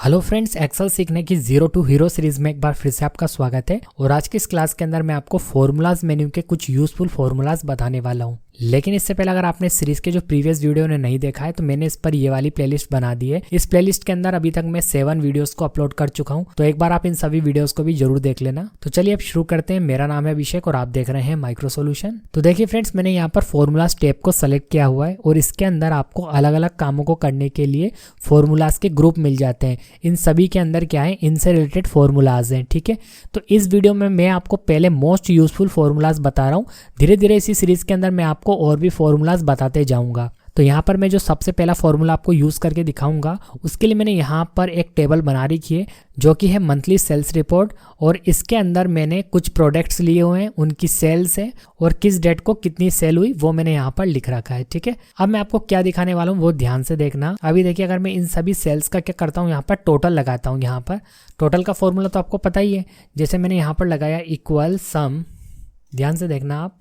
Hello friends, Excel सीखने की zero to hero series में एक बार फिर से आपका स्वागत है। और आज की इस क्लास के अंदर मैं आपको फॉर्मूलाज मेन्यू के कुछ यूजफुल फॉर्मूलाज बताने वाला हूं। लेकिन इससे पहले अगर आपने सीरीज के जो प्रीवियस वीडियो ने नहीं देखा है तो मैंने इस पर ये वाली प्लेलिस्ट बना दी है। इस प्लेलिस्ट के अंदर अभी तक मैं 7 वीडियोस को अपलोड कर चुका हूं, तो एक बार आप इन सभी वीडियोस को भी जरूर देख लेना। तो चलिए अब शुरू करते हैं। मेरा नाम है अभिषेक और आप देख रहे हैं माइक्रो सॉल्यूशन। तो देखिए फ्रेंड्स, मैंने यहाँ पर फॉर्मूलाज टैब को सेलेक्ट किया हुआ है और इसके अंदर आपको अलग अलग कामों को करने के लिए फॉर्मूलाज के ग्रुप मिल जाते हैं। इन सभी के अंदर क्या है, इनसे रिलेटेड फॉर्मूलाज हैं। ठीक है, तो इस वीडियो में मैं आपको पहले मोस्ट यूजफुल फॉर्मूलाज बता रहा हूँ। धीरे धीरे इसी सीरीज के अंदर मैं आपको और भी फॉर्मूलाज बताते जाऊंगा। तो यहाँ पर मैं जो सबसे पहला फॉर्मूला आपको यूज करके दिखाऊंगा, उसके लिए मैंने यहाँ पर एक टेबल बना रखी है जो कि है मंथली सेल्स रिपोर्ट। और इसके अंदर मैंने कुछ प्रोडक्ट्स लिए हुए हैं, उनकी सेल्स है और किस डेट को कितनी सेल हुई वो मैंने यहाँ पर लिख रखा है। ठीक है, अब मैं आपको क्या दिखाने वाला हूँ वो ध्यान से देखना। अभी देखिए, अगर मैं इन सभी सेल्स का क्या करता हूँ, यहाँ पर टोटल लगाता हूँ। यहाँ पर टोटल का फॉर्मूला तो आपको पता ही है, जैसे मैंने यहाँ पर लगाया इक्वल सम, ध्यान से देखना आप।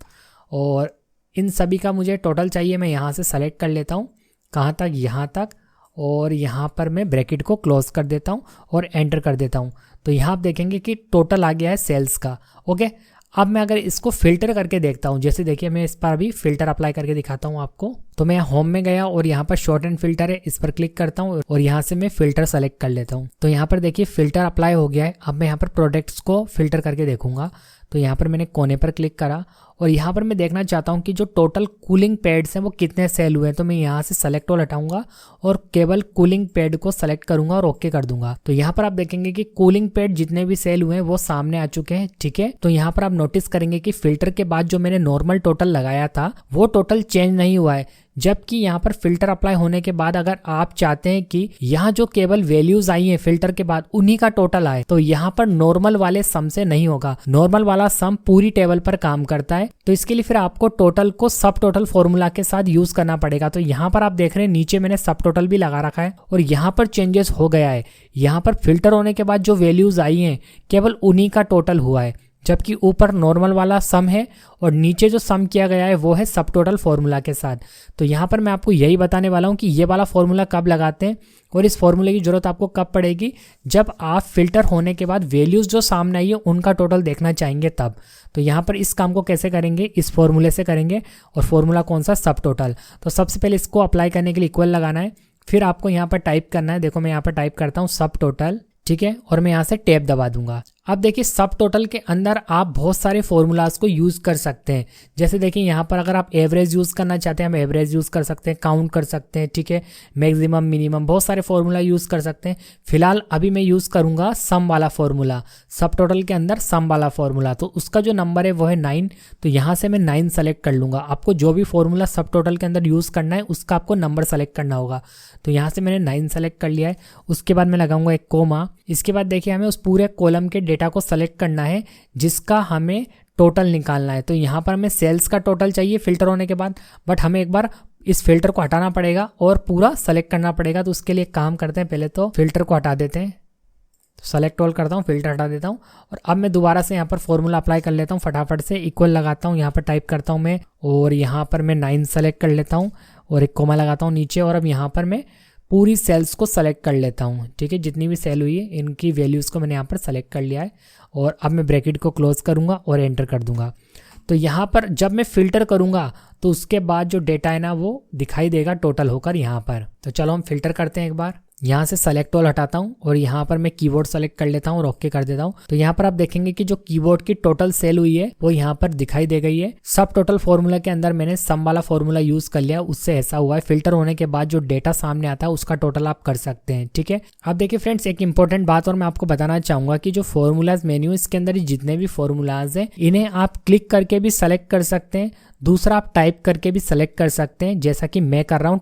और इन सभी का मुझे टोटल चाहिए, मैं यहाँ से सेलेक्ट कर लेता हूँ, कहाँ तक, यहाँ तक। और यहाँ पर मैं ब्रैकेट को क्लोज कर देता हूँ और एंटर कर देता हूँ। तो यहाँ आप देखेंगे कि टोटल आ गया है सेल्स का। ओके, अब मैं अगर इसको फिल्टर करके देखता हूँ, जैसे देखिए मैं इस पर अभी फिल्टर अप्लाई करके दिखाता हूँ आपको। तो मैं होम में गया और यहाँ पर शॉर्ट एंड फिल्टर है, इस पर क्लिक करता हूँ और यहाँ से मैं फिल्टर सेलेक्ट कर लेता हूँ। तो यहाँ पर देखिए फिल्टर अप्लाई हो गया है। अब मैं यहाँ पर प्रोडक्ट्स को फिल्टर करके देखूंगा। तो यहाँ पर मैंने कोने पर क्लिक करा और यहाँ पर मैं देखना चाहता हूँ कि जो टोटल कूलिंग पैड्स हैं वो कितने सेल हुए हैं। तो मैं यहाँ से सेलेक्ट ऑल हटाऊंगा और केवल कूलिंग पैड को सेलेक्ट करूंगा और ओके कर दूंगा। तो यहाँ पर आप देखेंगे कि कूलिंग पैड जितने भी सेल हुए हैं वो सामने आ चुके हैं। ठीक है, तो यहाँ पर आप नोटिस करेंगे कि फिल्टर के बाद जो मैंने नॉर्मल टोटल लगाया था वो टोटल चेंज नहीं हुआ है, जबकि यहाँ पर फिल्टर अप्लाई होने के बाद अगर आप चाहते हैं कि यहाँ जो केवल वैल्यूज आई हैं फिल्टर के बाद उन्हीं का टोटल आए, तो यहाँ पर नॉर्मल वाले सम से नहीं होगा। नॉर्मल वाला सम पूरी टेबल पर काम करता है। तो इसके लिए फिर आपको टोटल को सब टोटल फॉर्मूला के साथ यूज करना पड़ेगा। तो यहाँ पर आप देख रहे हैं नीचे मैंने सब टोटल भी लगा रखा है और यहाँ पर चेंजेस हो गया है। यहाँ पर फिल्टर होने के बाद जो वैल्यूज आई हैं केवल उन्हीं का टोटल हुआ है, जबकि ऊपर नॉर्मल वाला सम है और नीचे जो सम किया गया है वो है सब टोटल फॉर्मूला के साथ। तो यहाँ पर मैं आपको यही बताने वाला हूँ कि ये वाला फॉर्मूला कब लगाते हैं और इस फॉर्मूले की जरूरत आपको कब पड़ेगी, जब आप फिल्टर होने के बाद वैल्यूज जो सामने आई है उनका टोटल देखना चाहेंगे तब। तो यहाँ पर इस काम को कैसे करेंगे, इस फॉर्मूले से करेंगे। और फॉर्मूला कौन सा, सब टोटल। तो सबसे पहले इसको अप्लाई करने के लिए इक्वल लगाना है, फिर आपको यहाँ पर टाइप करना है। देखो मैं यहाँ पर टाइप करता हूँ सब टोटल। ठीक है, और मैं यहाँ से टैब दबा दूंगा। अब देखिए सब टोटल के अंदर आप बहुत सारे फॉर्मूलाज को यूज कर सकते हैं। जैसे देखिए यहाँ पर अगर आप एवरेज यूज करना चाहते हैं, हम एवरेज यूज कर सकते हैं, काउंट कर सकते हैं। ठीक है, मैक्सिमम, मिनिमम, बहुत सारे फॉर्मूला यूज कर सकते हैं। फिलहाल अभी मैं यूज करूंगा सम वाला फॉर्मूला, सब टोटल के अंदर सम वाला फॉर्मूला। तो उसका जो नंबर है वो है 9। तो यहाँ से मैं 9 सेलेक्ट कर लूंगा। आपको जो भी फॉर्मूला सब टोटल के अंदर यूज करना है उसका आपको नंबर सेलेक्ट करना होगा। तो यहाँ से मैंने 9 सेलेक्ट कर लिया है। उसके बाद मैं लगाऊंगा एक कोमा। इसके बाद देखिए हमें उस पूरे कॉलम के डेटा को सेलेक्ट करना है जिसका हमें टोटल निकालना है। तो यहाँ पर हमें सेल्स का टोटल चाहिए फिल्टर होने के बाद, बट हमें एक बार इस फिल्टर को हटाना पड़ेगा और पूरा सेलेक्ट करना पड़ेगा। तो उसके लिए काम करते हैं, पहले तो फिल्टर को हटा देते हैं। तो सेलेक्ट ऑल करता हूँ, फिल्टर हटा देता हूँ और अब मैं दोबारा से यहाँ पर फॉर्मूला अप्लाई कर लेता हूँ। फटाफट से इक्वल लगाता हूँ, यहाँ पर टाइप करता हूँ मैं और यहाँ पर मैं 9 सेलेक्ट कर लेता हूँ और एक कोमा लगाता हूँ नीचे। और अब यहाँ पर मैं पूरी सेल्स को सेलेक्ट कर लेता हूँ। ठीक है, जितनी भी सेल हुई है इनकी वैल्यूज़ को मैंने यहाँ पर सेलेक्ट कर लिया है और अब मैं ब्रैकेट को क्लोज करूँगा और एंटर कर दूंगा। तो यहाँ पर जब मैं फिल्टर करूँगा तो उसके बाद जो डेटा है ना वो दिखाई देगा टोटल होकर यहाँ पर। तो चलो हम फिल्टर करते हैं एक बार। यहाँ से सेलेक्ट ऑल हटाता हूँ और यहाँ पर मैं कीबोर्ड सेलेक्ट कर लेता हूँ और ओके कर देता हूँ। तो यहाँ पर आप देखेंगे कि जो कीबोर्ड की टोटल सेल हुई है वो यहाँ पर दिखाई दे गई है। सब टोटल फॉर्मूला के अंदर मैंने सम वाला फॉर्मूला यूज कर लिया, उससे ऐसा हुआ है। फिल्टर होने के बाद जो डेटा सामने आता है उसका टोटल आप कर सकते हैं। ठीक है, अब देखिए फ्रेंड्स, एक इंपॉर्टेंट बात और मैं आपको बताना चाहूंगा कि जो फॉर्मूलाज मेन्यू इसके अंदर जितने भी फॉर्मूलाज हैं इन्हें आप क्लिक करके भी सेलेक्ट कर सकते हैं। दूसरा आप टाइप करके भी सेलेक्ट कर सकते हैं, जैसा कि मैं कर रहा हूँ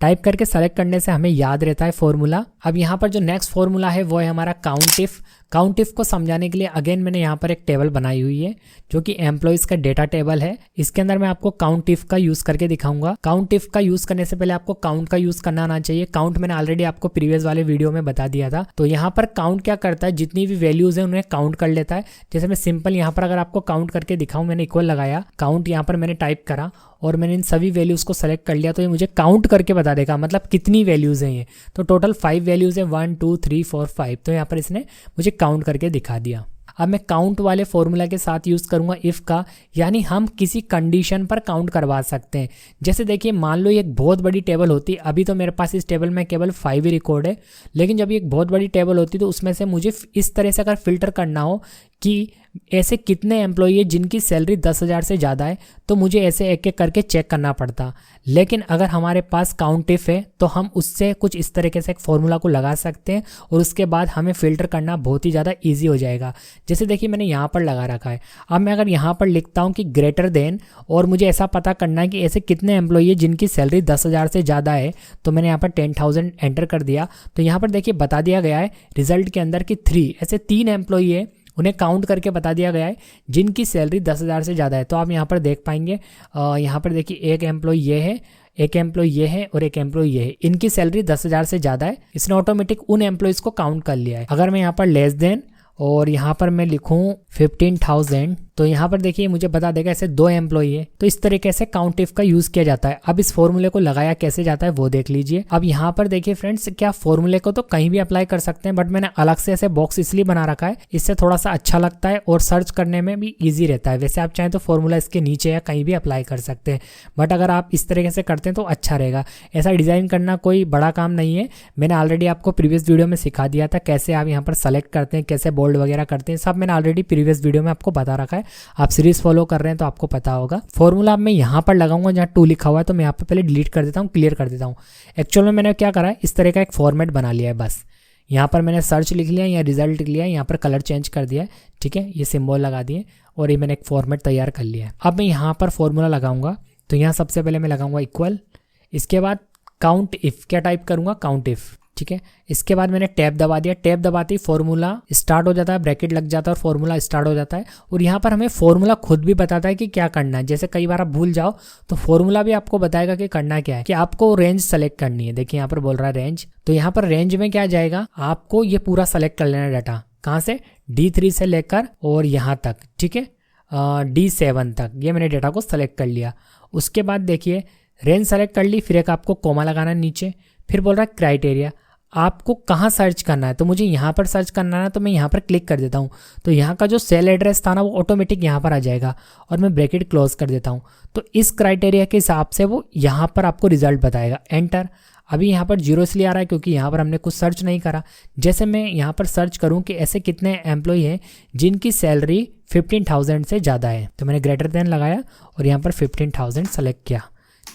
टाइप करके सेलेक्ट करने से हमें याद रहता है फॉर्मूला। अब यहाँ पर जो नेक्स्ट फॉर्मूला है वो है हमारा काउंट इफ। काउंट इफ को समझाने के लिए अगेन मैंने यहाँ पर एक टेबल बनाई हुई है जो कि एम्प्लॉइज का डेटा टेबल है। इसके अंदर मैं आपको काउंट इफ का यूज करके दिखाऊंगा। काउंट इफ का यूज करने से पहले आपको काउंट का यूज करना आना चाहिए। काउंट मैंने ऑलरेडी आपको प्रीवियस वाले वीडियो में बता दिया था। तो यहाँ पर काउंट क्या करता है, जितनी भी वैल्यूज है उन्हें काउंट कर लेता है। जैसे मैं सिंपल यहाँ पर अगर आपको काउंट करके दिखाऊं, मैंने इक्वल लगाया, काउंट यहाँ पर मैंने टाइप करा और मैंने इन सभी वैल्यूज को सेलेक्ट कर लिया, तो ये मुझे काउंट करके बता देगा, मतलब कितनी वैल्यूज हैं ये। तो टोटल 5 वैल्यूज है, 1 2 3 4 5। तो यहाँ पर इसने मुझे काउंट करके दिखा दिया। अब मैं काउंट वाले फॉर्मूला के साथ यूज करूंगा इफ का, यानी हम किसी कंडीशन पर काउंट करवा सकते हैं। जैसे देखिए, मान लो ये एक बहुत बड़ी टेबल होती, अभी तो मेरे पास इस टेबल में केवल 5 ही रिकॉर्ड है, लेकिन जब ये एक बहुत बड़ी टेबल होती तो उसमें से मुझे इस तरह से अगर फिल्टर करना हो कि ऐसे कितने एम्प्लॉई है जिनकी सैलरी 10,000 से ज़्यादा है, तो मुझे ऐसे एक एक करके चेक करना पड़ता। लेकिन अगर हमारे पास काउंट इफ है तो हम उससे कुछ इस तरीके से एक फॉर्मूला को लगा सकते हैं और उसके बाद हमें फिल्टर करना बहुत ही ज़्यादा ईजी हो जाएगा। जैसे देखिए, मैंने यहाँ पर लगा रखा है। अब मैं अगर यहाँ पर लिखता हूँ कि ग्रेटर देन, और मुझे ऐसा पता करना है कि ऐसे कितने एम्प्लॉई है जिनकी सैलरी 10,000 से ज़्यादा है, तो मैंने यहाँ पर 10,000 एंटर कर दिया। तो यहाँ पर देखिए बता दिया गया है रिजल्ट के अंदर कि 3 ऐसे 3 एम्प्लॉई है, उन्हें काउंट करके बता दिया गया है जिनकी सैलरी 10,000 से ज़्यादा है। तो आप यहाँ पर देख पाएंगे, यहाँ पर देखिए एक एम्प्लॉय ये है, एक एम्प्लॉय ये है और एक एम्प्लॉय ये है, इनकी सैलरी 10,000 से ज़्यादा है। इसने ऑटोमेटिक उन एम्प्लॉयज़ को काउंट कर लिया है। अगर मैं यहाँ पर लेस देन और यहाँ पर मैं लिखूँ 15,000, तो यहाँ पर देखिए मुझे बता देगा ऐसे 2 एम्प्लॉई है। तो इस तरीके से काउंट इफ का यूज किया जाता है। अब इस फॉर्मूले को लगाया कैसे जाता है वो देख लीजिए। अब यहाँ पर देखिए फ्रेंड्स, क्या फॉर्मूले को तो कहीं भी अप्लाई कर सकते हैं, बट मैंने अलग से ऐसे बॉक्स इसलिए बना रखा है, इससे थोड़ा सा अच्छा लगता है और सर्च करने में भी ईजी रहता है। वैसे आप चाहें तो फॉर्मूला इसके नीचे या कहीं भी अप्लाई कर सकते हैं, बट अगर आप इस तरीके से करते हैं तो अच्छा रहेगा। ऐसा डिजाइन करना कोई बड़ा काम नहीं है, मैंने ऑलरेडी आपको प्रीवियस वीडियो में सिखा दिया था कैसे आप यहाँ पर सेलेक्ट करते हैं, कैसे बोल्ड वगैरह करते हैं, सब मैंने ऑलरेडी प्रीवियस वीडियो में आपको बता रखा है। आप सीरीज फॉलो कर रहे हैं तो आपको पता होगा। फॉर्मूला अब मैं यहाँ पर लगाऊंगा जहाँ 2 लिखा हुआ है, तो मैं यहाँ पर पहले डिलीट कर देता हूँ, क्लियर कर देता हूँ। एक्चुअल में मैंने क्या करा है, इस तरह का एक फॉर्मेट बना लिया है। बस यहाँ पर मैंने सर्च लिख लिया या रिजल्ट लिख लिया, यहाँ पर कलर चेंज कर दिया है, ठीक है, ये सिंबल लगा दिए और ये मैंने एक फॉर्मेट तैयार कर लिया है। अब मैं यहाँ पर फॉर्मूला लगाऊंगा, तो यहाँ सबसे पहले मैं लगाऊंगा इक्वल, इसके बाद काउंट इफ, क्या टाइप करूंगा, काउंट इफ, ठीक है। इसके बाद मैंने टैब दबा दिया, टैब दबाते ही फॉर्मूला स्टार्ट हो जाता है, ब्रैकेट लग जाता है और फॉर्मूला स्टार्ट हो जाता है। और यहाँ पर हमें फॉर्मूला खुद भी बताता है कि क्या करना है। जैसे कई बार आप भूल जाओ तो फॉर्मूला भी आपको बताएगा कि करना क्या है, कि आपको रेंज सेलेक्ट करनी है। देखिए यहाँ पर बोल रहा है रेंज, तो यहाँ पर रेंज में क्या जाएगा, आपको ये पूरा सेलेक्ट कर लेना है डाटा, कहाँ से, D3 से लेकर और यहाँ तक, ठीक है, D7 तक, ये मैंने डाटा को सेलेक्ट कर लिया। उसके बाद देखिए रेंज सेलेक्ट कर ली, फिर एक आपको कोमा लगाना है नीचे, फिर बोल रहा है क्राइटेरिया, आपको कहाँ सर्च करना है। तो मुझे यहाँ पर सर्च करना है, तो मैं यहाँ पर क्लिक कर देता हूँ, तो यहाँ का जो सेल एड्रेस था ना वो ऑटोमेटिक यहाँ पर आ जाएगा और मैं ब्रैकेट क्लोज कर देता हूँ। तो इस क्राइटेरिया के हिसाब से वो यहाँ पर आपको रिजल्ट बताएगा, एंटर। अभी यहाँ पर 0 इसलिए आ रहा है क्योंकि यहाँ पर हमने कुछ सर्च नहीं करा। जैसे मैं यहाँ पर सर्च करूँ कि ऐसे कितने एम्प्लॉय हैं जिनकी सैलरी 15,000 से ज़्यादा है, तो मैंने ग्रेटर देन लगाया और यहाँ पर 15,000 सेलेक्ट किया,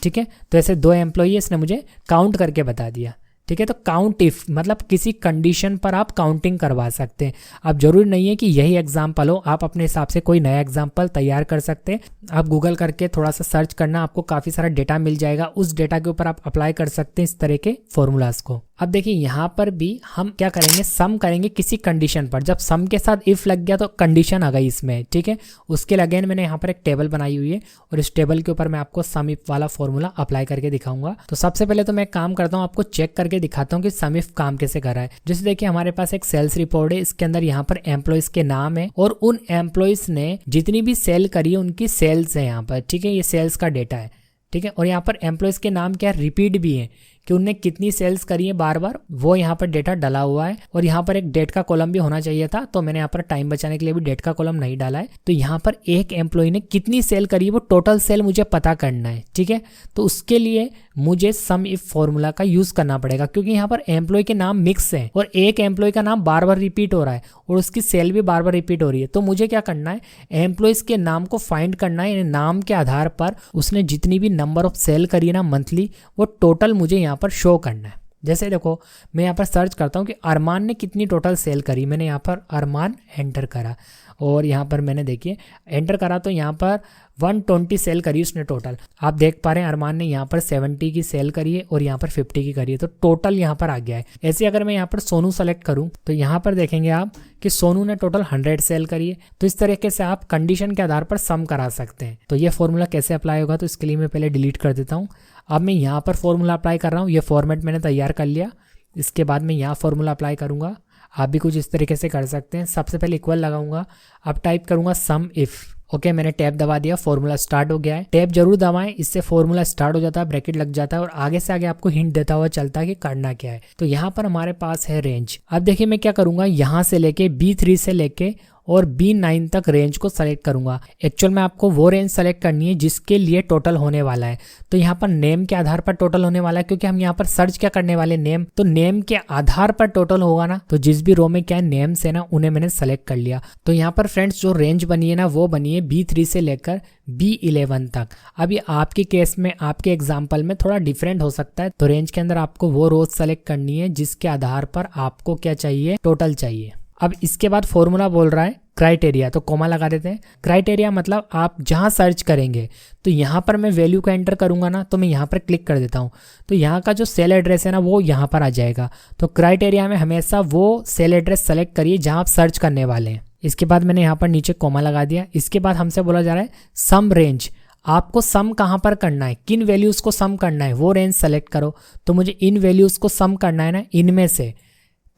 ठीक है। तो ऐसे 2 एम्प्लॉय है, इसने मुझे काउंट करके बता दिया, ठीक है। तो काउंट इफ मतलब किसी कंडीशन पर आप काउंटिंग करवा सकते हैं। अब जरूरी नहीं है कि यही एग्जाम्पल हो, आप अपने हिसाब से कोई नया एग्जाम्पल तैयार कर सकते हैं। आप गूगल करके थोड़ा सा सर्च करना, आपको काफ़ी सारा डेटा मिल जाएगा, उस डेटा के ऊपर आप अप्लाई कर सकते हैं इस तरह के फॉर्मूलाज को। अब देखिए यहाँ पर भी हम क्या करेंगे, सम करेंगे किसी कंडीशन पर। जब सम के साथ इफ लग गया तो कंडीशन आ गई इसमें, ठीक है। उसके लिए अगेन मैंने यहाँ पर एक टेबल बनाई हुई है और इस टेबल के ऊपर मैं आपको सम इफ वाला फॉर्मूला अप्लाई करके दिखाऊंगा। तो सबसे पहले तो मैं काम करता हूँ, आपको चेक करके दिखाता हूँ कि सम इफ काम कैसे कर रहा है। जैसे देखिए हमारे पास एक सेल्स रिपोर्ट है, इसके अंदर यहाँ पर एम्प्लॉइज के नाम है और उन एम्प्लॉइज ने जितनी भी सेल करी है उनकी सेल्स है यहाँ पर, ठीक है, ये सेल्स का डेटा है, ठीक है। और यहाँ पर एम्प्लॉइज के नाम क्या रिपीट भी है कि उनने कितनी सेल्स करी है बार बार, वो यहाँ पर डेटा डाला हुआ है। और यहाँ पर एक डेट का कॉलम भी होना चाहिए था, तो मैंने यहाँ पर टाइम बचाने के लिए भी डेट का कॉलम नहीं डाला है। तो यहाँ पर एक एम्प्लॉय ने कितनी सेल करी है वो टोटल सेल मुझे पता करना है, ठीक है। तो उसके लिए मुझे सम इफ फॉर्मूला का यूज करना पड़ेगा, क्योंकि यहाँ पर एम्प्लॉय के नाम मिक्स है और एक एम्प्लॉय का नाम बार बार रिपीट हो रहा है और उसकी सेल भी बार बार रिपीट हो रही है। तो मुझे क्या करना है, एम्प्लॉयज के नाम को फाइंड करना है, नाम के आधार पर उसने जितनी भी नंबर ऑफ सेल करी है ना मंथली, वो टोटल मुझे यहाँ पर शो करना है। जैसे देखो मैं यहाँ पर सर्च करता हूँ कि अरमान ने कितनी टोटल सेल करी। मैंने यहाँ पर अरमान एंटर करा और यहाँ पर मैंने देखिए एंटर करा तो यहाँ पर 120 सेल करी उसने टोटल। आप देख पा रहे हैं अरमान ने यहाँ पर 70 की सेल करी है और यहाँ पर 50 की करी है, तो टोटल यहाँ पर आ गया है। ऐसे अगर मैं यहाँ पर सोनू सेलेक्ट करूँ तो यहाँ पर देखेंगे आप कि सोनू ने टोटल 100 सेल करी है। तो इस तरीके से आप कंडीशन के आधार पर सम करा सकते हैं। तो ये फॉर्मूला कैसे अप्लाई होगा, तो इसके लिए मैं पहले डिलीट कर देता हूँ। अब मैं यहाँ पर फॉर्मूला अप्लाई कर रहा हूँ। ये फॉर्मेट मैंने तैयार कर लिया। इसके बाद मैं यहाँ फॉर्मूला अप्लाई करूँगा। आप भी कुछ इस तरीके से कर सकते हैं। सबसे पहले इक्वल लगाऊंगा, अब टाइप करूंगा सम इफ। ओके, मैंने टैब दबा दिया, फॉर्मूला स्टार्ट हो गया है। टैब जरूर दबाएं, इससे फॉर्मूला स्टार्ट हो जाता है, ब्रैकेट लग जाता है और आगे से आगे आपको हिंट देता हुआ चलता है कि करना क्या है। तो यहाँ पर हमारे पास है रेंज। अब देखिए मैं क्या करूंगा, यहाँ से लेके B3 से लेके और B9 तक रेंज को सेलेक्ट करूंगा। एक्चुअल में आपको वो रेंज सेलेक्ट करनी है जिसके लिए टोटल होने वाला है। तो यहाँ पर नेम के आधार पर टोटल होने वाला है, क्योंकि हम यहाँ पर सर्च क्या करने वाले नेम, तो नेम के आधार पर टोटल होगा ना। तो जिस भी रो में क्या नेम्स है ना उन्हें मैंने सेलेक्ट कर लिया। तो यहाँ पर फ्रेंड्स जो रेंज बनी है ना वो बनी है B3 से लेकर B11 तक। अब ये आपके केस में आपके एग्जाम्पल में थोड़ा डिफरेंट हो सकता है। तो रेंज के अंदर आपको वो रोज सेलेक्ट करनी है जिसके आधार पर आपको क्या चाहिए, टोटल चाहिए। अब इसके बाद फॉर्मूला बोल रहा है क्राइटेरिया, तो कोमा लगा देते हैं। क्राइटेरिया मतलब आप जहां सर्च करेंगे, तो यहां पर मैं वैल्यू का एंटर करूंगा ना, तो मैं यहां पर क्लिक कर देता हूं तो यहां का जो सेल एड्रेस है ना वो यहां पर आ जाएगा। तो क्राइटेरिया में हमेशा वो सेल एड्रेस सेलेक्ट करिए जहां आप सर्च करने वाले हैं। इसके बाद मैंने यहाँ पर नीचे कोमा लगा दिया। इसके बाद हमसे बोला जा रहा है सम रेंज। आपको सम कहाँ पर करना है, किन वैल्यूज को सम करना है, वो रेंज सेलेक्ट करो। तो मुझे इन वैल्यूज को सम करना है ना, इनमें से,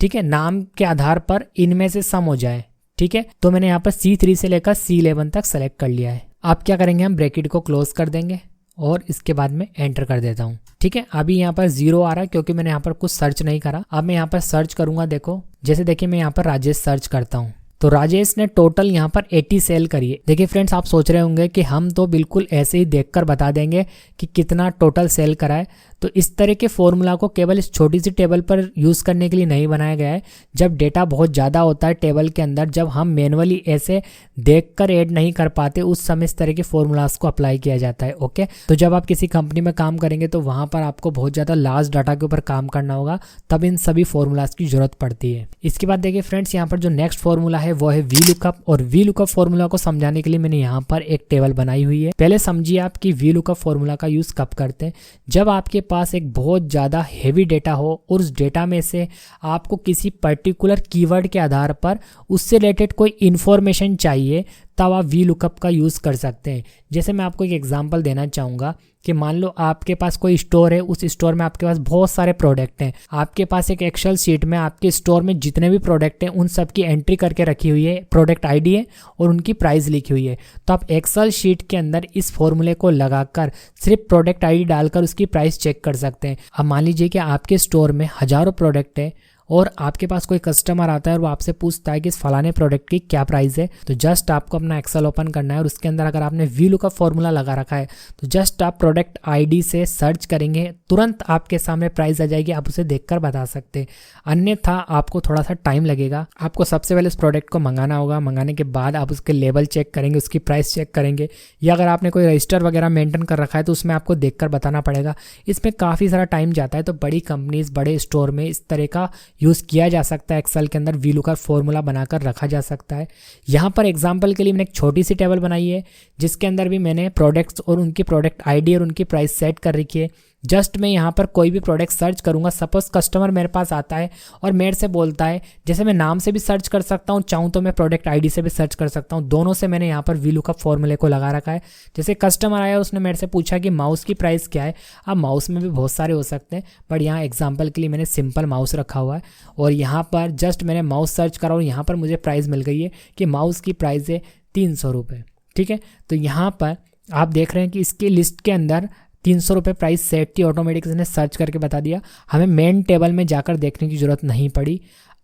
ठीक है, नाम के आधार पर इनमें से सम हो जाए, ठीक है। तो मैंने यहाँ पर C3 से लेकर C11 तक सेलेक्ट कर लिया है। आप क्या करेंगे, हम ब्रैकेट को क्लोज कर देंगे और इसके बाद में एंटर कर देता हूँ, ठीक है। अभी यहाँ पर 0 आ रहा है क्योंकि मैंने यहाँ पर कुछ सर्च नहीं करा। अब मैं यहाँ पर सर्च करूंगा, देखो जैसे देखिए मैं यहाँ पर राजेश सर्च करता हूँ तो राजेश ने टोटल यहाँ पर 80 सेल करी है। देखिए फ्रेंड्स, आप सोच रहे होंगे कि हम तो बिल्कुल ऐसे ही देखकर बता देंगे कि कितना टोटल सेल करा है। तो इस तरह के फॉर्मूला को केवल इस छोटी सी टेबल पर यूज़ करने के लिए नहीं बनाया गया है। जब डेटा बहुत ज़्यादा होता है टेबल के अंदर, जब हम मैनुअली ऐसे देखकर ऐड नहीं कर पाते, उस समय इस तरह के फॉर्मूलाज को अप्लाई किया जाता है। ओके, तो जब आप किसी कंपनी में काम करेंगे तो वहाँ पर आपको बहुत ज़्यादा लार्ज डाटा के ऊपर काम करना होगा, तब इन सभी फॉर्मूलाज की जरूरत पड़ती है। इसके बाद देखिए फ्रेंड्स, यहाँ पर जो नेक्स्ट फॉर्मूला है वो है वी लुकअप। और वी लुकअप फॉर्मूला को समझाने के लिए मैंने यहाँ पर एक टेबल बनाई हुई है। पहले समझिए आप कि वी लुकअप फॉर्मूला का यूज़ कब करते हैं, जब आपके पास एक बहुत ज़्यादा हेवी डेटा हो और उस डेटा में से आपको किसी पर्टिकुलर कीवर्ड के आधार पर उससे रिलेटेड कोई इन्फॉर्मेशन चाहिए, तब आप वी लुकअप का यूज़ कर सकते हैं। जैसे मैं आपको एक एग्जांपल देना चाहूँगा कि मान लो आपके पास कोई स्टोर है, उस स्टोर में आपके पास बहुत सारे प्रोडक्ट हैं। आपके पास एक एक्सेल शीट में आपके स्टोर में जितने भी प्रोडक्ट हैं उन सब की एंट्री करके रखी हुई है, प्रोडक्ट आईडी है और उनकी प्राइस लिखी हुई है। तो आप एक्सेल शीट के अंदर इस फॉर्मूले को लगाकर सिर्फ प्रोडक्ट आईडी डालकर उसकी प्राइस चेक कर सकते हैं। अब मान लीजिए कि आपके स्टोर में हज़ारों प्रोडक्ट है और आपके पास कोई कस्टमर आता है और वो आपसे पूछता है कि इस फलाने प्रोडक्ट की क्या प्राइस है, तो जस्ट आपको अपना एक्सेल ओपन करना है और उसके अंदर अगर आपने वी लुकअप फॉर्मूला लगा रखा है तो जस्ट आप प्रोडक्ट आईडी से सर्च करेंगे, तुरंत आपके सामने प्राइस आ जाएगी, आप उसे देखकर बता सकते हैं। अन्यथा आपको थोड़ा सा टाइम लगेगा। आपको सबसे पहले उस प्रोडक्ट को मंगाना होगा, मंगाने के बाद आप उसके लेवल चेक करेंगे, उसकी प्राइस चेक करेंगे, या अगर आपने कोई रजिस्टर वगैरह मेंटेन कर रखा है तो उसमें आपको देखकर बताना पड़ेगा। इसमें काफ़ी सारा टाइम जाता है। तो बड़ी कंपनीज, बड़े स्टोर में इस तरह का यूज़ किया जा सकता है। एक्सेल के अंदर वी लुकअप फॉर्मूला बनाकर रखा जा सकता है। यहाँ पर एग्जांपल के लिए मैंने एक छोटी सी टेबल बनाई है जिसके अंदर भी मैंने प्रोडक्ट्स और उनकी प्रोडक्ट आईडी और उनकी प्राइस सेट कर रखी है। जस्ट मैं यहाँ पर कोई भी प्रोडक्ट सर्च करूँगा, सपोज कस्टमर मेरे पास आता है और मेरे से बोलता है, जैसे मैं नाम से भी सर्च कर सकता हूँ, चाहूँ तो मैं प्रोडक्ट आईडी से भी सर्च कर सकता हूँ। दोनों से मैंने यहाँ पर वी लुकअप फॉर्मूले को लगा रखा है। जैसे कस्टमर आया, उसने मेरे से पूछा कि माउस की प्राइस क्या है। अब माउस में भी बहुत सारे हो सकते हैं, बट यहाँ एग्जाम्पल के लिए मैंने सिंपल माउस रखा हुआ है और यहाँ पर जस्ट मैंने माउस सर्च करा और यहाँ पर मुझे प्राइस मिल गई है कि माउस की प्राइस है 300 रुपये। ठीक है, तो यहाँ पर आप देख रहे हैं कि इसके लिस्ट के अंदर 300 रुपये प्राइस सेट थी, ऑटोमेटिक इसने सर्च करके बता दिया। हमें मेन टेबल में जाकर देखने की ज़रूरत नहीं पड़ी।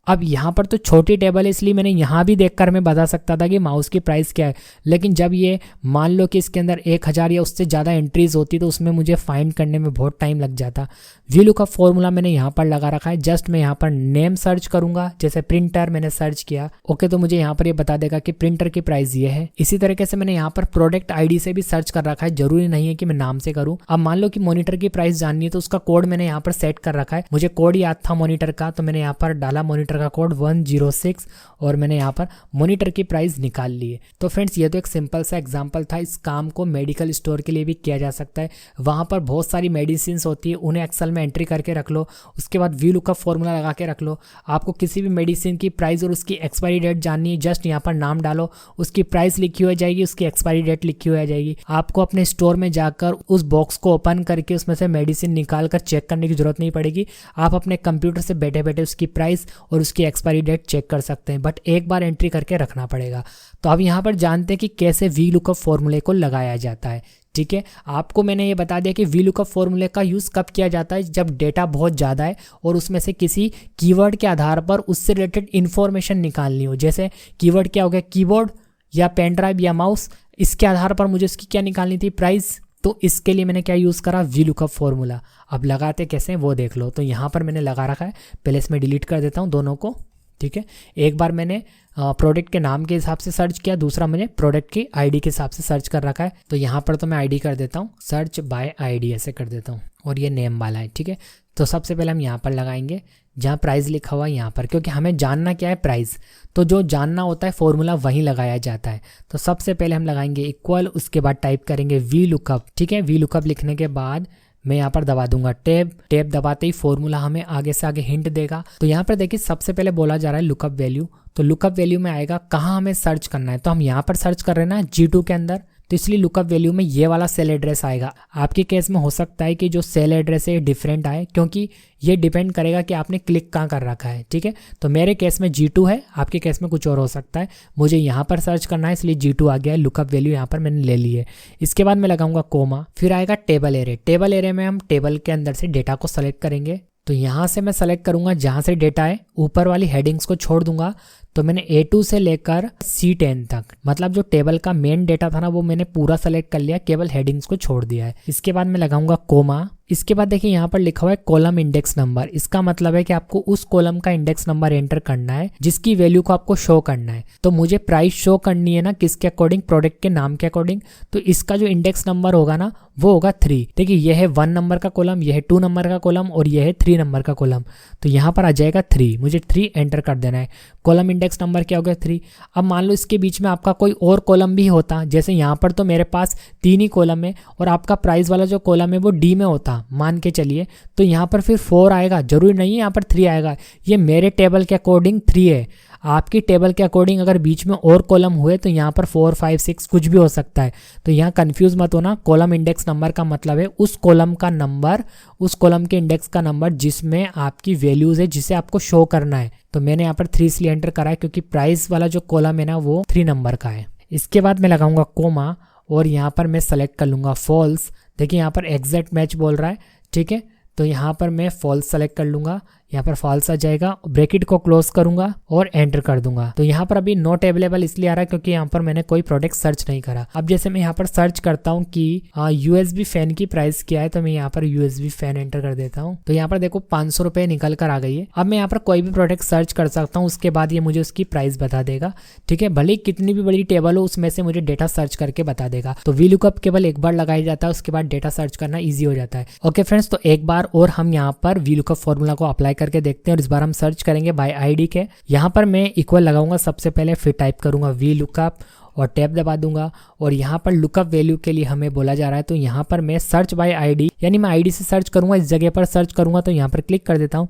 अब यहाँ पर तो छोटी टेबल है इसलिए मैंने यहाँ भी देखकर मैं बता सकता था कि माउस की प्राइस क्या है, लेकिन जब ये मान लो कि इसके अंदर 1000 या उससे ज़्यादा एंट्रीज होती तो उसमें मुझे फाइंड करने में बहुत टाइम लग जाता। VLOOKUP फॉर्मूला मैंने यहाँ पर लगा रखा है। जस्ट मैं यहाँ पर नेम सर्च करूंगा, जैसे प्रिंटर मैंने सर्च किया, ओके, तो मुझे यहाँ पर ये बता देगा कि प्रिंटर की प्राइस ये है। इसी तरीके से मैंने यहाँ पर प्रोडक्ट ID से भी सर्च कर रखा है, जरूरी नहीं है कि मैं नाम से करूँ। अब मान लो कि मॉनिटर की प्राइस जाननी है तो उसका कोड मैंने यहाँ पर सेट कर रखा है। मुझे कोड याद था मॉनिटर का, तो मैंने यहाँ पर डाला मॉनिटर का कोड 106 और मैंने यहाँ पर मॉनिटर की प्राइस निकाल ली है। तो फ्रेंड्स ये तो एक सिंपल सा एग्जांपल था। इस काम को मेडिकल स्टोर के लिए भी किया जा सकता है। वहाँ पर बहुत सारी मेडिसिन होती है, उन्हें एक्सेल में एंट्री करके रख लो, उसके बाद VLOOKUP फॉर्मूला लगा के रख लो। आपको किसी भी मेडिसिन की प्राइस और उसकी एक्सपायरी डेट जाननी है, जस्ट यहाँ पर नाम डालो, उसकी प्राइस लिखी हुई जाएगी, उसकी एक्सपायरी डेट लिखी हुई आ जाएगी। आपको अपने स्टोर में जाकर उस बॉक्स को ओपन करके उसमें से मेडिसिन निकाल कर चेक करने की जरूरत नहीं पड़ेगी। आप अपने कंप्यूटर से बैठे बैठे उसकी प्राइस और उसकी एक्सपायरी डेट चेक कर सकते हैं, बट एक बार एंट्री करके रखना पड़ेगा। तो अब यहाँ पर जानते हैं कि कैसे VLOOKUP फॉर्मूले को लगाया जाता है। ठीक है, आपको मैंने ये बता दिया कि VLOOKUP फॉर्मूले का यूज़ कब किया जाता है, जब डेटा बहुत ज़्यादा है और उसमें से किसी कीवर्ड के आधार पर उससे रिलेटेड इन्फॉर्मेशन निकालनी हो। जैसे कीवर्ड क्या हो गया, कीबोर्ड या पेन ड्राइव या माउस, इसके आधार पर मुझे उसकी क्या निकालनी थी, प्राइस। तो इसके लिए मैंने क्या यूज़ करा, VLOOKUP फॉर्मूला। अब लगाते कैसे हैं वो देख लो। तो यहाँ पर मैंने लगा रखा है, पहले इसमें डिलीट कर देता हूँ दोनों को। ठीक है, एक बार मैंने प्रोडक्ट के नाम के हिसाब से सर्च किया, दूसरा मैंने प्रोडक्ट की ID के हिसाब से सर्च कर रखा है। तो यहाँ पर तो मैं ID कर देता हूँ, सर्च बाय ID ऐसे कर देता हूँ, और ये नेम वाला है। ठीक है, तो सबसे पहले हम यहाँ पर लगाएंगे जहाँ प्राइस लिखा हुआ है यहाँ पर, क्योंकि हमें जानना क्या है, प्राइस। तो जो जानना होता है फॉर्मूला वहीं लगाया जाता है। तो सबसे पहले हम लगाएंगे इक्वल, उसके बाद टाइप करेंगे VLOOKUP। ठीक है, VLOOKUP लिखने के बाद मैं यहाँ पर दबा दूंगा टैब दबाते ही फॉर्मूला हमें आगे से आगे हिंट देगा। तो यहाँ पर देखिए सबसे पहले बोला जा रहा है लुकअप वैल्यू। तो लुकअप वैल्यू में आएगा कहाँ हमें सर्च करना है, तो हम यहाँ पर सर्च कर रहे हैं ना G2 के अंदर, तो इसलिए लुकअप वैल्यू में ये वाला सेल एड्रेस आएगा। आपके केस में हो सकता है कि जो सेल एड्रेस है डिफरेंट आए, क्योंकि ये डिपेंड करेगा कि आपने क्लिक कहाँ कर रखा है। ठीक है, तो मेरे केस में G2 है, आपके केस में कुछ और हो सकता है। मुझे यहाँ पर सर्च करना है इसलिए G2 आ गया है, लुकअप वैल्यू यहाँ पर मैंने ले ली है। इसके बाद मैं लगाऊंगा कोमा, फिर आएगा टेबल एरे। टेबल एरे में हम टेबल के अंदर से डेटा को सेलेक्ट करेंगे। तो यहाँ से मैं सेलेक्ट करूंगा जहाँ से डेटा है, ऊपर वाली हेडिंग्स को छोड़ दूंगा। तो मैंने A2 से लेकर C10 तक, मतलब जो टेबल का मेन डेटा था ना वो मैंने पूरा सेलेक्ट कर लिया, केवल हेडिंग्स को छोड़ दिया है। इसके बाद मैं लगाऊंगा कोमा। इसके बाद देखिए यहाँ पर लिखा हुआ है कॉलम इंडेक्स नंबर। इसका मतलब है कि आपको उस कॉलम का इंडेक्स नंबर एंटर करना है जिसकी वैल्यू को आपको शो करना है। तो मुझे प्राइस शो करनी है ना किसके अकॉर्डिंग, प्रोडक्ट के नाम के अकॉर्डिंग। तो इसका जो इंडेक्स नंबर होगा ना वो होगा 3। देखिए यह है 1 नंबर का कॉलम, यह है 2 नंबर का कॉलम और यह है 3 नंबर का कॉलम। तो यहाँ पर आ जाएगा 3, मुझे 3 एंटर कर देना है। कॉलम इंडेक्स नंबर क्या हो गया 3। अब मान लो इसके बीच में आपका कोई और कॉलम भी होता, जैसे यहाँ पर तो मेरे पास 3 ही कॉलम है और आपका प्राइस वाला जो कॉलम है वो D में होता मान के चलिए, तो यहाँ पर फिर 4 आएगा, जरूरी नहीं है यहाँ पर 3 आएगा। ये मेरे टेबल के अकॉर्डिंग 3 है, आपकी टेबल के अकॉर्डिंग अगर बीच में और कॉलम हुए तो यहाँ पर 4, 5, 6 कुछ भी हो सकता है। तो यहाँ कंफ्यूज मत होना। कॉलम इंडेक्स नंबर का मतलब है उस कॉलम का नंबर, उस कॉलम के इंडेक्स का नंबर जिसमें आपकी वैल्यूज है, जिसे आपको शो करना है। तो मैंने यहाँ पर 3 इसलिए एंटर करा है क्योंकि प्राइस वाला जो कॉलम है ना वो 3 नंबर का है। इसके बाद मैं लगाऊंगा कोमा और यहाँ पर मैं सेलेक्ट कर लूंगा फॉल्स। देखिए यहाँ पर एग्जैक्ट मैच बोल रहा है, ठीक है, तो यहाँ पर मैं फॉल्स सेलेक्ट कर लूंगा, यहाँ पर फॉल्स आ जाएगा, ब्रैकेट को क्लोज करूंगा और एंटर कर दूंगा। तो यहाँ पर अभी नॉट अवेलेबल इसलिए आ रहा है क्योंकि यहाँ पर मैंने कोई प्रोडक्ट सर्च नहीं करा। अब जैसे मैं यहाँ पर सर्च करता हूँ कि USB फैन की प्राइस क्या है, तो मैं यहाँ पर USB फैन एंटर कर देता हूँ। तो यहाँ पर देखो 500 रुपये निकल कर आ गई है। अब मैं यहाँ पर कोई भी प्रोडक्ट सर्च कर सकता हूँ, उसके बाद ये मुझे उसकी प्राइस बता देगा। ठीक है, भले कितनी भी बड़ी टेबल हो उसमें से मुझे डेटा सर्च करके बता देगा। तो VLOOKUP केवल एक बार लगाया जाता है, उसके बाद डेटा सर्च करना ईजी हो जाता है। ओके फ्रेंड्स, तो एक बार और हम यहाँ पर VLOOKUP फॉर्मूला को अप्लाई करके देखते हैं और इस बार हम सर्च करेंगे बाय ID के। यहाँ पर मैं इक्वल लगाऊंगा सबसे पहले, फिर टाइप करूंगा VLOOKUP और टैब दबा दूंगा। और यहाँ पर लुकअप वैल्यू के लिए हमें बोला जा रहा है, तो यहाँ पर मैं सर्च बाय ID, यानी मैं ID से सर्च करूंगा, इस जगह पर सर्च करूंगा। तो यहाँ पर क्लिक कर देता हूँ।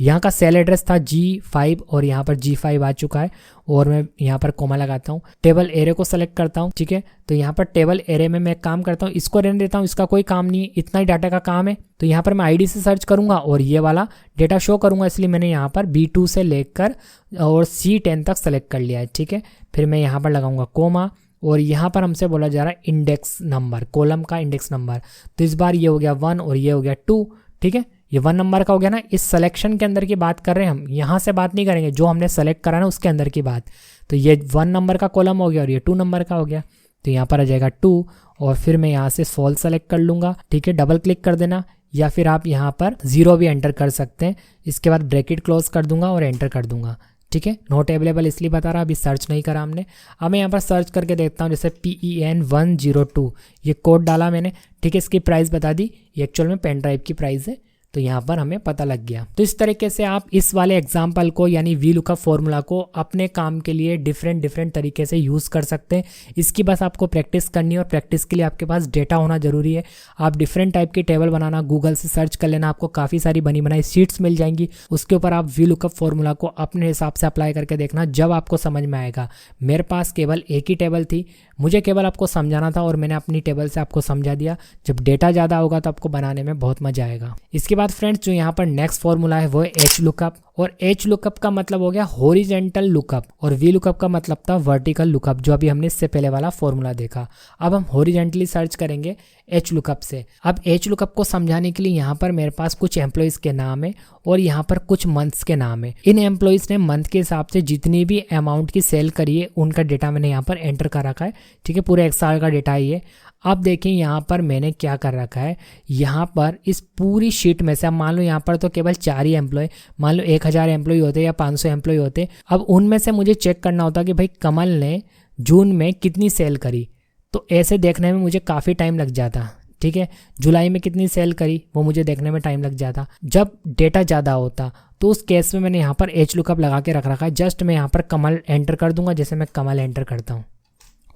यहाँ का सेल एड्रेस था G5 और यहाँ पर G5 आ चुका है और मैं यहाँ पर कोमा लगाता हूँ। टेबल एरे को सेलेक्ट करता हूँ, ठीक है, तो यहाँ पर टेबल एरे में मैं काम करता हूँ, इसको रहने देता हूँ, इसका कोई काम नहीं है, इतना ही डाटा का काम है। तो यहाँ पर मैं ID से सर्च करूंगा और ये वाला डेटा शो करूंगा, इसलिए मैंने यहाँ पर B2 से लेकर और C10 तक सेलेक्ट कर लिया है। ठीक है, फिर मैं यहाँ पर लगाऊंगा कोमा और यहाँ पर हमसे बोला जा रहा है इंडेक्स नंबर, कॉलम का इंडेक्स नंबर। तो इस बार ये हो गया 1 और ये हो गया 2। ठीक है, ये 1 नंबर का हो गया ना। इस सिलेक्शन के अंदर की बात कर रहे हैं हम, यहाँ से बात नहीं करेंगे, जो हमने सेलेक्ट करा ना उसके अंदर की बात। तो ये 1 नंबर का कॉलम हो गया और ये 2 नंबर का हो गया। तो यहाँ पर आ जाएगा 2 और फिर मैं यहाँ से फॉल्स सेलेक्ट कर लूँगा, ठीक है, डबल क्लिक कर देना, या फिर आप यहाँ पर 0 भी एंटर कर सकते हैं। इसके बाद ब्रैकेट क्लोज कर दूंगा और एंटर कर दूंगा, ठीक है। नॉट अवेलेबल इसलिए बता रहा, अभी सर्च नहीं करा हमने। अब मैं यहाँ पर सर्च करके देखता हूँ, जैसे PEN102 ये कोड डाला मैंने, ठीक है। इसकी प्राइस बता दी, ये एक्चुअल में पेन ड्राइव की प्राइस है, तो यहाँ पर हमें पता लग गया। तो इस तरीके से आप इस वाले एग्जाम्पल को यानी VLOOKUP फॉर्मूला को अपने काम के लिए डिफरेंट तरीके से यूज़ कर सकते हैं। इसकी बस आपको प्रैक्टिस करनी है और प्रैक्टिस के लिए आपके पास डेटा होना जरूरी है। आप डिफरेंट टाइप की टेबल बनाना, गूगल से सर्च कर लेना, आपको काफ़ी सारी बनी बनाई शीट्स मिल जाएंगी। उसके ऊपर आप VLOOKUP फॉर्मूला को अपने हिसाब से अप्लाई करके देखना, जब आपको समझ में आएगा। मेरे पास केवल एक ही टेबल थी, मुझे केवल आपको समझाना था और मैंने अपनी टेबल से आपको समझा दिया। जब डेटा ज़्यादा होगा तो आपको बनाने में बहुत मजा आएगा। इसके बाद फ्रेंड्स जो यहाँ पर नेक्स्ट फॉर्मूला है वो है HLOOKUP, और HLOOKUP का मतलब हो गया हॉरिजेंटल लुकअप और VLOOKUP का मतलब था वर्टिकल लुकअप, जो अभी हमने इससे पहले वाला फॉर्मूला देखा। अब हम हॉरिजेंटली सर्च करेंगे HLOOKUP से। अब HLOOKUP को समझाने के लिए यहाँ पर मेरे पास कुछ एम्प्लॉयज़ के नाम है और यहाँ पर कुछ मंथ्स के नाम है। इन एम्प्लॉयज़ ने मंथ के हिसाब से जितनी भी अमाउंट की सेल करी है उनका डेटा मैंने यहाँ पर एंटर कर रखा है, ठीक है। पूरे 1 साल का डेटा है ये। अब देखिए यहाँ पर मैंने क्या कर रखा है, यहाँ पर इस पूरी शीट में से, अब मान लो यहाँ पर तो केवल 4 ही एम्प्लॉय, मान लो 1000 एम्प्लॉय होते या 500 एम्प्लॉय होते, अब उनमें से मुझे चेक करना होता कि भाई कमल ने जून में कितनी सेल करी। तो ऐसे देखने में मुझे काफ़ी टाइम लग जाता, ठीक है। जुलाई में कितनी सेल करी वो मुझे देखने में टाइम लग जाता। जब डेटा ज़्यादा होता तो उस केस में मैंने यहाँ पर HLOOKUP लगा के रख रखा है। जस्ट मैं यहाँ पर कमल एंटर कर दूंगा, जैसे मैं कमल एंटर करता हूँ,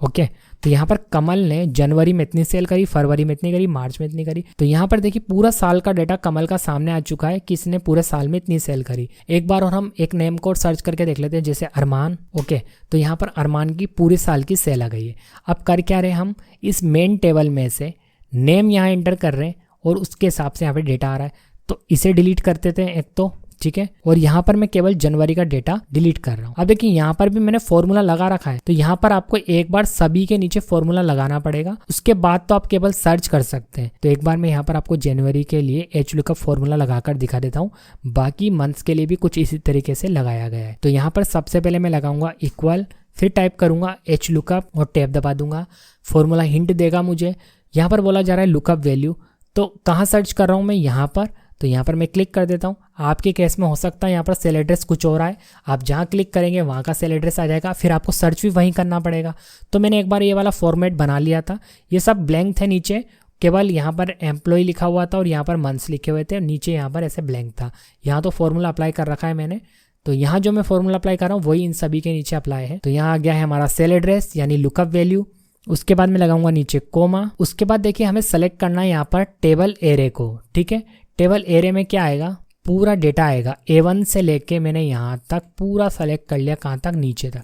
ओके। तो यहाँ पर कमल ने जनवरी में इतनी सेल करी, फरवरी में इतनी करी, मार्च में इतनी करी। तो यहाँ पर देखिए पूरा साल का डेटा कमल का सामने आ चुका है कि इसने पूरे साल में इतनी सेल करी। एक बार और हम एक नेम कोड सर्च करके देख लेते हैं, जैसे अरमान, ओके। तो यहाँ पर अरमान की पूरे साल की सेल आ गई है। अब कर क्या रहे हम, इस मेन टेबल में से नेम यहाँ एंटर कर रहे हैं और उसके हिसाब से यहाँ पे डेटा आ रहा है। तो इसे डिलीट कर देते हैं एक तो, ठीक है। और यहाँ पर मैं केवल जनवरी का डेटा डिलीट कर रहा हूँ। अब देखिए यहाँ पर भी मैंने फॉर्मूला लगा रखा है, तो यहाँ पर आपको एक बार सभी के नीचे फॉर्मूला लगाना पड़ेगा, उसके बाद तो आप केवल सर्च कर सकते हैं। तो एक बार मैं यहाँ पर आपको जनवरी के लिए HLOOKUP फॉर्मूला लगाकर दिखा देता हूँ। बाकी मंथ्स के लिए भी कुछ इसी तरीके से लगाया गया है। तो यहाँ पर सबसे पहले मैं लगाऊंगा इक्वल, फिर टाइप करूंगा HLOOKUP और टैब दबा दूंगा। फॉर्मूला हिंट देगा मुझे, यहाँ पर बोला जा रहा है लुकअप वैल्यू। तो कहाँ सर्च कर रहा हूँ मैं, यहाँ पर। तो यहाँ पर मैं क्लिक कर देता हूँ। आपके केस में हो सकता है यहाँ पर सेल एड्रेस कुछ और आए, आप जहाँ क्लिक करेंगे वहाँ का सेल एड्रेस आ जाएगा, फिर आपको सर्च भी वहीं करना पड़ेगा। तो मैंने एक बार ये वाला फॉर्मेट बना लिया था। ये सब ब्लैंक थे, नीचे केवल यहाँ पर एम्प्लॉय लिखा हुआ था और यहाँ पर मंथ्स लिखे हुए थे, और नीचे यहाँ पर ऐसे ब्लैंक था। यहाँ तो फॉर्मूला अप्लाई कर रखा है मैंने। तो यहाँ जो मैं फॉर्मूला अप्लाई कर रहा हूँ वही इन सभी के नीचे अप्लाई है। तो यहाँ आ गया है हमारा सेल एड्रेस यानी लुकअप वैल्यू। उसके बाद मैं लगाऊंगा नीचे कोमा। उसके बाद देखिए हमें सेलेक्ट करना है यहाँ पर टेबल एरे को, ठीक है। टेबल एरे में क्या आएगा, पूरा डेटा आएगा। A1 से लेके मैंने यहाँ तक पूरा सेलेक्ट कर लिया, कहाँ तक, नीचे तक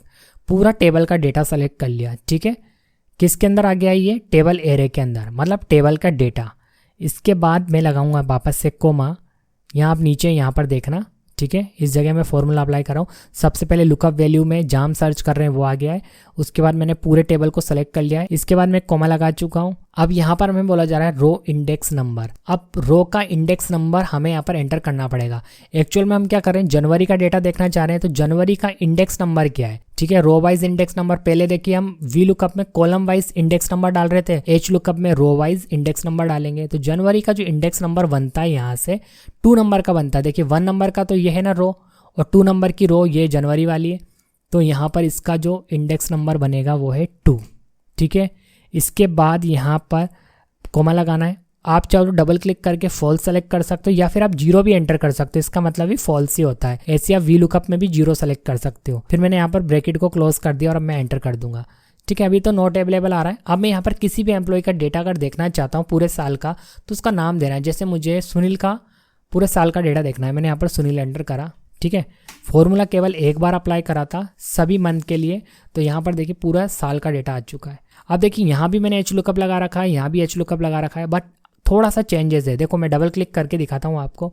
पूरा टेबल का डेटा सेलेक्ट कर लिया, ठीक है। किसके अंदर आ गया ये, टेबल एरे के अंदर, मतलब टेबल का डेटा। इसके बाद मैं लगाऊंगा वापस से कोमा। यहाँ आप नीचे यहाँ पर देखना, ठीक है। इस जगह मैं फॉर्मूला अप्लाई कर रहा हूँ। सबसे पहले लुकअप वैल्यू में जाम सर्च कर रहे हैं वो आ गया है। उसके बाद मैंने पूरे टेबल को सेलेक्ट कर लिया है। इसके बाद मैं कोमा लगा चुका हूँ। अब यहाँ पर हमें बोला जा रहा है रो इंडेक्स नंबर। अब रो का इंडेक्स नंबर हमें यहाँ पर एंटर करना पड़ेगा। एक्चुअल में हम क्या कर रहे हैं, जनवरी का डेटा देखना चाह रहे हैं, तो जनवरी का इंडेक्स नंबर क्या है, ठीक है। रो वाइज इंडेक्स नंबर, पहले देखिए हम VLOOKUP में कॉलम वाइज इंडेक्स नंबर डाल रहे थे, HLOOKUP में रो वाइज इंडेक्स नंबर डालेंगे। तो जनवरी का जो इंडेक्स नंबर बनता है यहाँ से 2 नंबर का बनता है। देखिए 1 नंबर का तो ये है ना रो, और 2 नंबर की रो ये जनवरी वाली है। तो यहाँ पर इसका जो इंडेक्स नंबर बनेगा वो है 2, ठीक है। इसके बाद यहाँ पर कोमा लगाना है। आप चाहो तो डबल क्लिक करके फॉल्स सेलेक्ट कर सकते हो, या फिर आप 0 भी एंटर कर सकते हो, इसका मतलब ही फॉल्स ही होता है। ऐसे आप VLOOKUP में भी 0 सेलेक्ट कर सकते हो। फिर मैंने यहाँ पर ब्रैकेट को क्लोज कर दिया और अब मैं एंटर कर दूंगा, ठीक है। अभी तो नॉट अवेलेबल आ रहा है। अब मैं यहाँ पर किसी भी एम्प्लॉय का डेटा अगर देखना चाहता हूँ पूरे साल का, तो उसका नाम देना है। जैसे मुझे सुनील का पूरे साल का डेटा देखना है, मैंने यहाँ पर सुनील एंटर करा, ठीक है। फॉर्मूला केवल एक बार अप्लाई करा था सभी मंथ के लिए। तो यहाँ पर देखिए पूरा साल का डेटा आ चुका है। अब देखिए यहाँ भी मैंने HLOOKUP लगा रखा है, यहाँ भी HLOOKUP लगा रखा है, बट थोड़ा सा चेंजेस है। देखो मैं डबल क्लिक करके दिखाता हूँ आपको।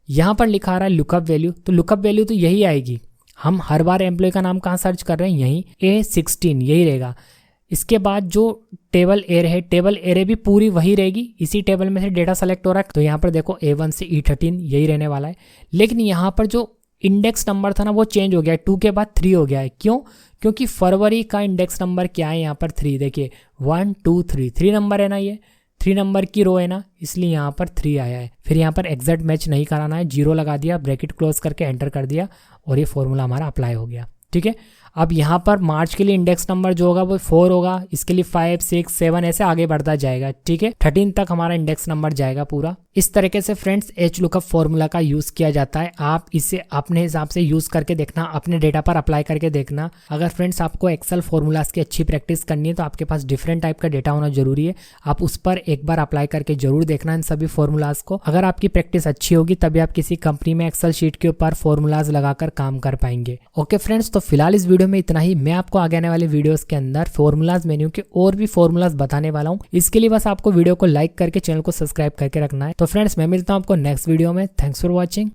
यहाँ पर लिखा आ रहा है लुकअप वैल्यू, तो लुकअप वैल्यू तो यही आएगी। हम हर बार एम्प्लॉय का नाम कहाँ सर्च कर रहे हैं, यहीं A16 यही रहेगा। इसके बाद जो टेबल एरे है, टेबल एरे भी पूरी वही रहेगी, इसी टेबल में से डेटा सेलेक्ट हो रहा है। तो यहाँ पर देखो A1 से E13 यही रहने वाला है। लेकिन यहाँ पर जो इंडेक्स नंबर था ना वो चेंज हो गया है, 2 के बाद 3 हो गया है। क्यों? क्योंकि फरवरी का इंडेक्स नंबर क्या है यहाँ पर 3, देखिए 1 2 3 नंबर है ना, ये 3 नंबर की रो है ना, इसलिए यहाँ पर 3 आया है। फिर यहाँ पर एग्जैक्ट मैच नहीं कराना है, 0 लगा दिया, ब्रैकेट क्लोज करके एंटर कर दिया और ये फॉर्मूला हमारा अप्लाई हो गया। ठीक है, अब यहाँ पर मार्च के लिए इंडेक्स नंबर जो होगा वो 4 होगा, इसके लिए 5 6 7 ऐसे आगे बढ़ता जाएगा। ठीक है, 13 तक हमारा इंडेक्स नंबर जाएगा पूरा। इस तरीके से फ्रेंड्स एच लुकअप फॉर्मूला का यूज किया जाता है। आप इसे अपने हिसाब से यूज करके देखना, अपने डेटा पर अप्लाई करके देखना। अगर फ्रेंड्स आपको एक्सेल फॉर्मूलाज की अच्छी प्रैक्टिस करनी है तो आपके पास डिफरेंट टाइप का डेटा होना जरूरी है। आप उस पर एक बार अप्लाई करके जरूर देखना इन सभी फॉर्मूलाज को। अगर आपकी प्रैक्टिस अच्छी होगी तभी आप किसी कंपनी में एक्सेल शीट के ऊपर फॉर्मूलाज लगाकर काम कर पाएंगे। ओके फ्रेंड्स, तो फिलहाल इस वीडियो में इतना ही। मैं आपको आगे आने वाले वीडियोस के अंदर फॉर्मूलाज मेन्यू के और भी फॉर्मूलाज बताने वाला हूँ। इसके लिए बस आपको वीडियो को लाइक करके चैनल को सब्सक्राइब करके रखना है। तो फ्रेंड्स मैं मिलता हूँ आपको नेक्स्ट वीडियो में। Thanks for watching.